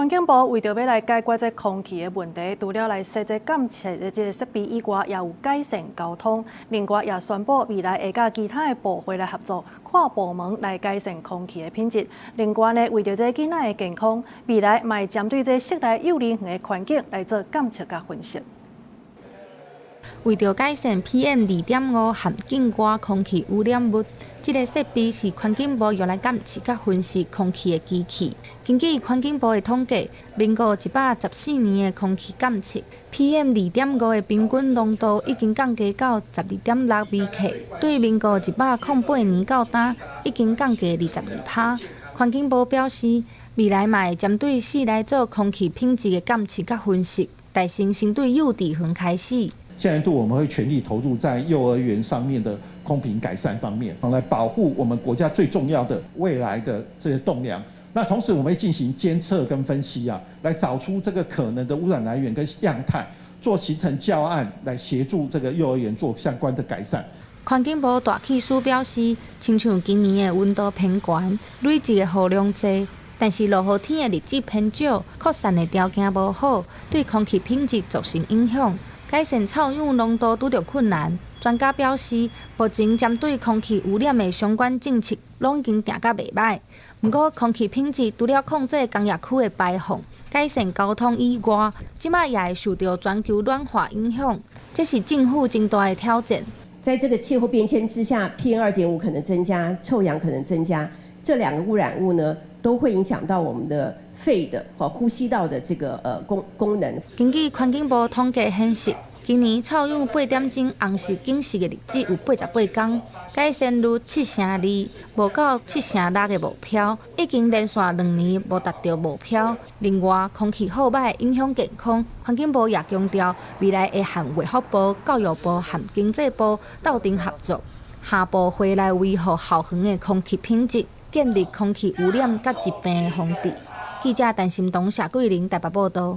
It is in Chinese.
环境部为着要来解决这空气的问题，除了来设置监测的这个设备以外，也有改善交通。另外，也宣布未来会甲其他的部会来合作，跨部门来改善空气的品质。另外呢，为着这囡仔的健康，未来嘛会针对这室内幼儿园的环境来做监测甲分析。为着改善 PM2.5含境外空气污染物，这个设备是环境部用来监测甲分析空气的机器。根据环境部的统计，民国114年的空气监测 PM2.5的平均浓度已经降低到12.6微克，对民国108年到今已经降低22%。环境部表示，未来嘛会针对市内做空气品质的监测甲分析，但先对幼稚园开始。下年度我们会全力投入在幼儿园上面的空品改善方面，来保护我们国家最重要的未来的这些栋梁。那同时我们会进行监测跟分析来找出这个可能的污染来源跟样态，做形成教案来协助这个幼儿园做相关的改善。环境部大气司表示，亲像今年的温度偏悬，累积的雨量多，但是落雨天的日子偏少，扩散的条件无好，对空气品质造成影响。改善臭氧浓度拄着困难，专家表示，目前针对空气污染的相关政策拢已经定甲袂歹。不过，空气品质除了控制工业区的排放、改善交通以外，即卖也会受到全球暖化影响，这是政府真大的挑战。在这个气候变迁之下 ，PM2.5 可能增加，臭氧可能增加，这两个污染物呢，都会影响到我们的肺的和呼吸道的这个功能。根据环境部统计显示，今年臭氧8点钟红色警示的日子有88天，改善率72%，无到76%的目标，已经连续2年无达到目标。另外，空气好歹影响健康，环境部也强调，未来会和卫福部、教育部和经济部斗阵合作，下部会来维护校园的空气品质，建立空气污染甲疾病的防治。记者陈心东、谢桂玲台北报道。